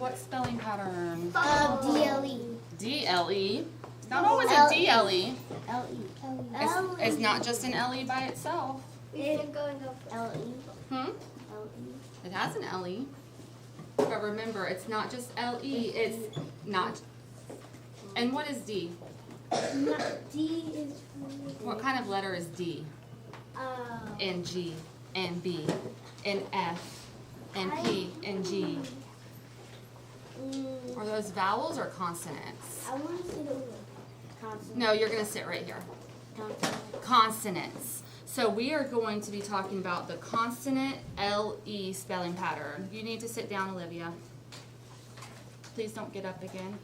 what spelling pattern? DLE. D-L-E. It's not always a D-L-E. LE. It's not just an L-E by itself. It's going up. LE. Hmm? It has an L-E. But remember, it's not just L-E, it's not. And what is D? D is. What kind of letter is D? And G, and B, and F, and P, and G. Are those vowels or consonants? I want to say the word. Consonant. No, you're going to sit right here. Consonants. So we are going to be talking about the consonant L-E spelling pattern. You need to sit down, Olivia. Please don't get up again.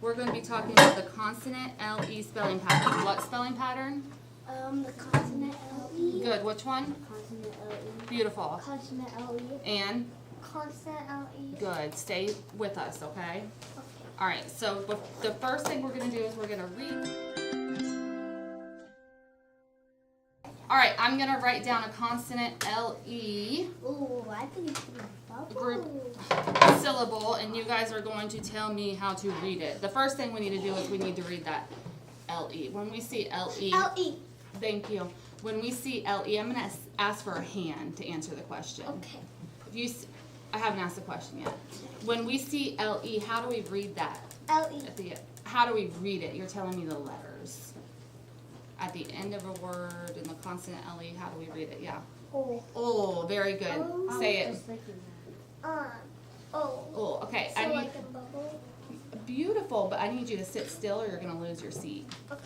We're going to be talking about the consonant L-E spelling pattern. What spelling pattern? The consonant LE. Good. Which one? Consonant LE. Beautiful. Consonant LE. And? Consonant LE. Good. Stay with us, okay? Okay. All right. So the first thing we're going to do is we're going to read. All right. I'm going to write down a consonant L-E Ooh, I think it's bubble. group syllable, and you guys are going to tell me how to read it. The first thing we need to do is we need to read that L-E. When we see L-E. LE. Thank you. When we see L-E, I'm going to ask for a hand to answer the question. Okay. If you, I haven't asked the question yet. When we see L-E, how do we read that? LE. How do we read it? You're telling me the letters. At the end of a word in the consonant L-E, how do we read it? Yeah. Oh, very good. Oh. Say it. Oh. Oh, okay. So I need, like a bubble. beautiful, but I need you to sit still or you're going to lose your seat. Okay.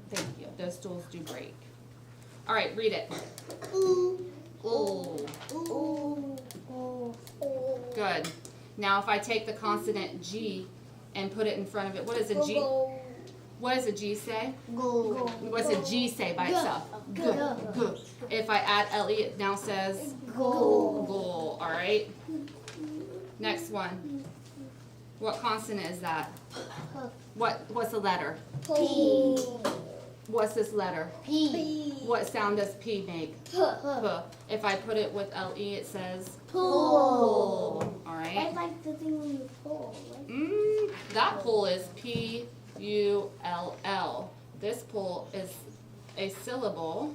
Thank you. Those stools do break. All right, read it. Ooh. Oh, Ooh. Ooh. good. Now if I take the consonant G and put it in front of it, what does a G? Go. What does a G say? Go. What's a G say by itself? Go. Good. Good. If I add LE, it now says Go. goal. All right. Next one. What consonant is that? What's the letter? P. What's this letter? P. What sound does P make? P. If I put it with LE, it says Pull. All I right. like the thing when you pull. That pull is P-U-L-L. This pull is a syllable.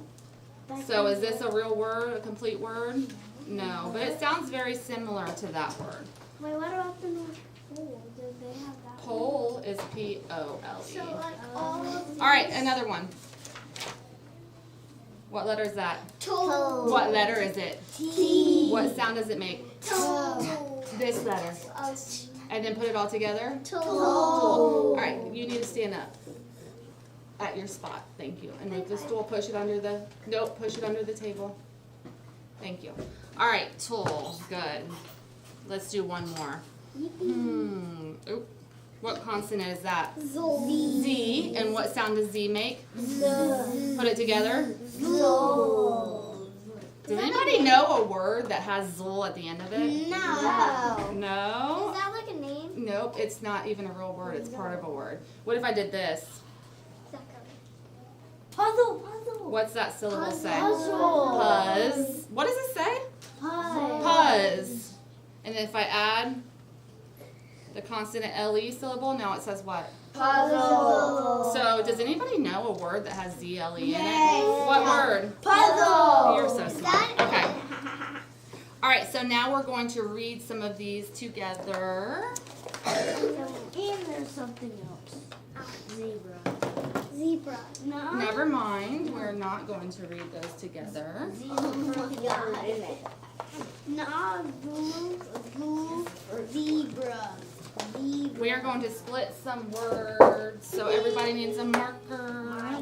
So is this a real word, a complete word? No, but it sounds very similar to that word. Wait, what about the word pull? Do they have that? Pole is P-O-L-E. So like all of these. All right, another one. What letter is that? Toe. What letter is it? T. What sound does it make? Toe. This letter. And then put it all together? Toe. All right, you need to stand up at your spot. Thank you. And move the stool, push it under the, nope, push it under the table. Thank you. All right, tool, good. Let's do one more. Oop. What consonant is that? Z. And what sound does Z make? Put it together. Does anybody know a word that has zul at the end of it? No. No? Is that like a name? Nope, it's not even a real word. It's part of a word. What if I did this? Puzzle. What's that syllable say? Puzzle. Puzz. What does it say? Puzz. And then if I add the consonant LE syllable, now it says what? Puzzle. So does anybody know a word that has ZLE in it? Yes. What word? Puzzle. You're so smart. Okay. All right, so now we're going to read some of these together. And there's something else. Zebra. No. Never mind, we're not going to read those together. No. Zebra. We are going to split some words, so everybody needs a marker.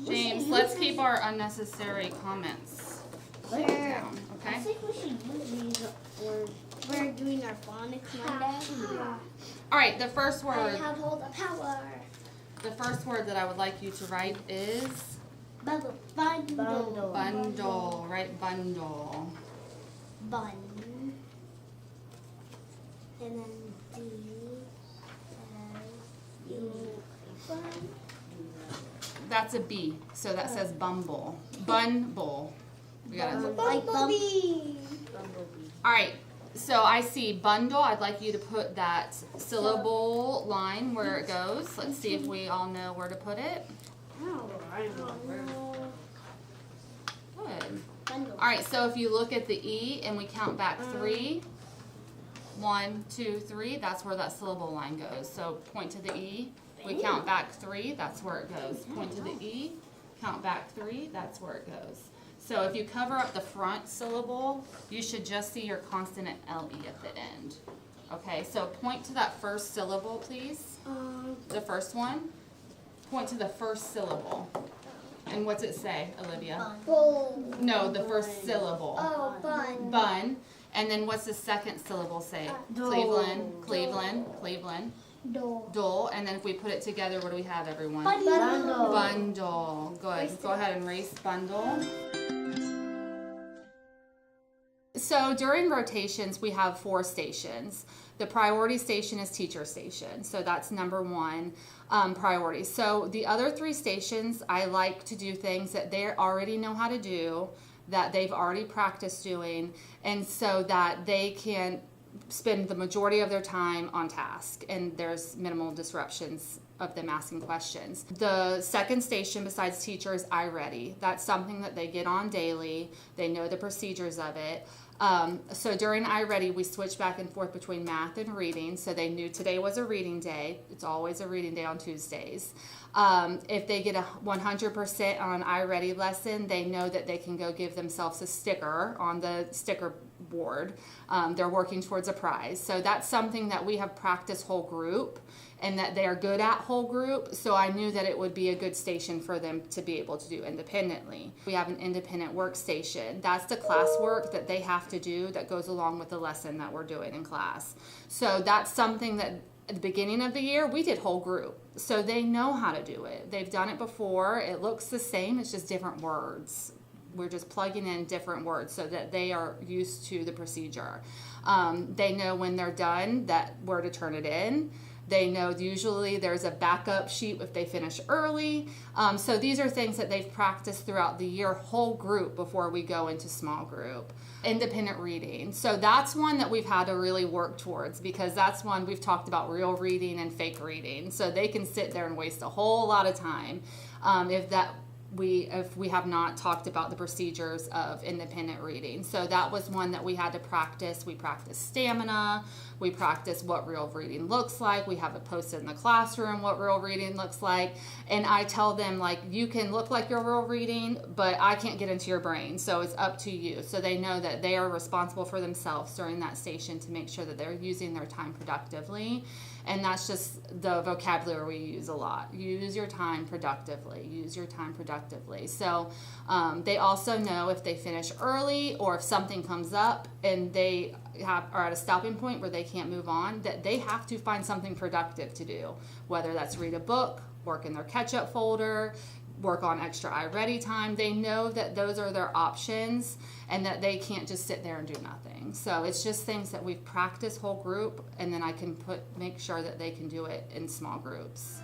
James, let's keep our unnecessary comments down, I okay? think we should use these words. We're doing our phonics Monday. All right, the first I word, have all the power. the first word that I would like you to write is Bundle. bundle. Write bundle. Bun. And then D. Bun. That's a B, so that says bumble. Bumble. We gotta. Like Bumblebee. All right, So I see bundle. I'd like you to put that syllable line where it goes. Let's see if we all know where to put it. Good. Bundle. All right, so if you look at the E and we count back 3, 1, 2, 3, that's where that syllable line goes. So point to the E, we count back 3, that's where it goes. Point to the E, count back 3, that's where it goes. So if you cover up the front syllable, you should just see your consonant LE at the end. Okay, so point to that first syllable, please. The first one. Point to the first syllable. And what's it say, Olivia? Bowl. No, the first syllable. Oh, bun. Bun. And then what's the second syllable say? Dole. Cleveland, Cleveland, Cleveland. Dole. Dole. And then if we put it together, what do we have, everyone? Bundle. Bundle. Good. Go ahead and erase bundle. So during rotations, we have 4 stations. The priority station is teacher station. So that's number 1 priority. So the other 3 stations, I like to do things that they already know how to do, that they've already practiced doing, and so that they can spend the majority of their time on task and there's minimal disruptions of them asking questions. The second station besides teacher is iReady. That's something that they get on daily. They know the procedures of it. So during iReady, we switch back and forth between math and reading. So they knew today was a reading day. It's always a reading day on Tuesdays. If they get a 100% on an iReady lesson, they know that they can go give themselves a sticker on the sticker board. They're working towards a prize. So that's something that we have practiced whole group and that they are good at whole group. So I knew that it would be a good station for them to be able to do independently. We have an independent workstation. That's the classwork that they have to do that goes along with the lesson that we're doing in class. So that's something that at the beginning of the year, we did whole group. So they know how to do it. They've done it before. It looks the same. It's just different words. We're just plugging in different words so that they are used to the procedure. They know when they're done that where to turn it in. They know usually there's a backup sheet if they finish early. So these are things that they've practiced throughout the year, whole group, before we go into small group. Independent reading. So that's one that we've had to really work towards because that's one we've talked about real reading and fake reading. So they can sit there and waste a whole lot of time if we have not talked about the procedures of independent reading. So that was one that we had to practice. We practiced stamina. We practiced what real reading looks like. We have it posted in the classroom what real reading looks like. And I tell them, like, you can look like you're real reading, but I can't get into your brain. So it's up to you. So they know that they are responsible for themselves during that station to make sure that they're using their time productively. And that's just the vocabulary we use a lot. Use your time productively. Use your time productively. So they also know if they finish early or if something comes up and they are at a stopping point where they can't move on, that they have to find something productive to do. Whether that's read a book, work in their catch-up folder, work on extra iReady time. They know that those are their options and that they can't just sit there and do nothing. So it's just things that we've practiced whole group, and then I can make sure that they can do it in small groups.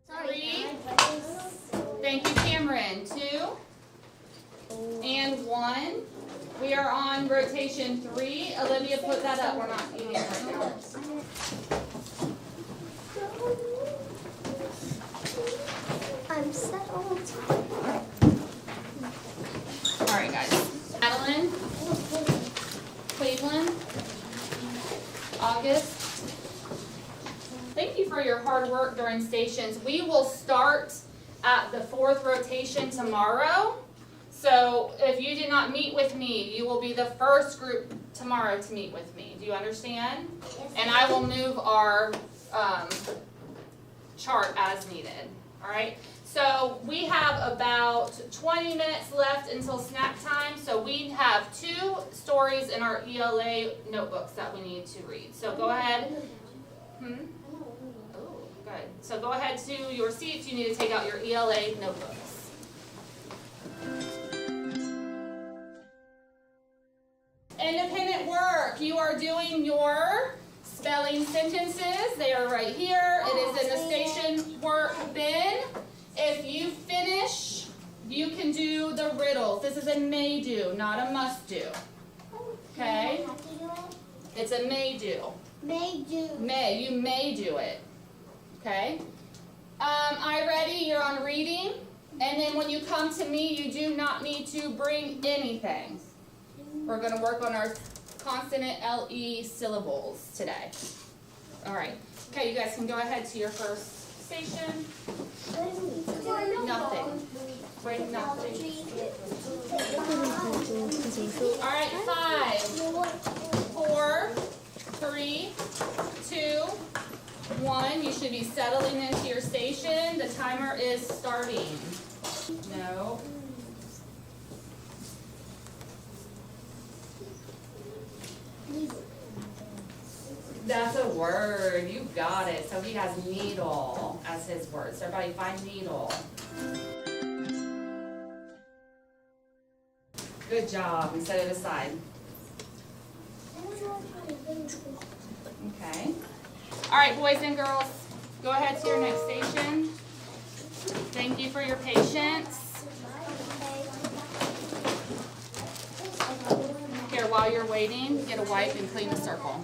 3. Thank you, Cameron. 2 and 1. We are on rotation 3. Olivia, put that up. We're not eating right now. I'm settled. All right, guys. Madeline, Cleveland, August. Thank you for your hard work during stations. We will start at the 4th rotation tomorrow. So if you did not meet with me, you will be the first group tomorrow to meet with me. Do you understand? Yes. And I will move our chart as needed. All right? So we have about 20 minutes left until snack time. So we have 2 stories in our ELA notebooks that we need to read. So go ahead. Oh, good. So go ahead to your seats. You need to take out your ELA notebooks. Independent work. You are doing your spelling sentences. They are right here. It is in the station work bin. If you finish, You can do the riddles. This is a may do, not a must do. Okay? Have to do it? It's a may do. May do. May, you may do it. Okay? I ready, you're on reading. And then when you come to me, you do not need to bring anything. We're going to work on our consonant LE syllables today. All right. Okay, you guys can go ahead to your first station. Nothing. Bring nothing. All right, 5, 4, 3, 2, 1. You should be settling into your station. The timer is starting. No. That's a word. You got it. So he has needle as his word. So everybody find needle. Good job. We set it aside. Okay. All right, boys and girls, go ahead to your next station. Thank you for your patience. Here, while you're waiting, get a wipe and clean the circle.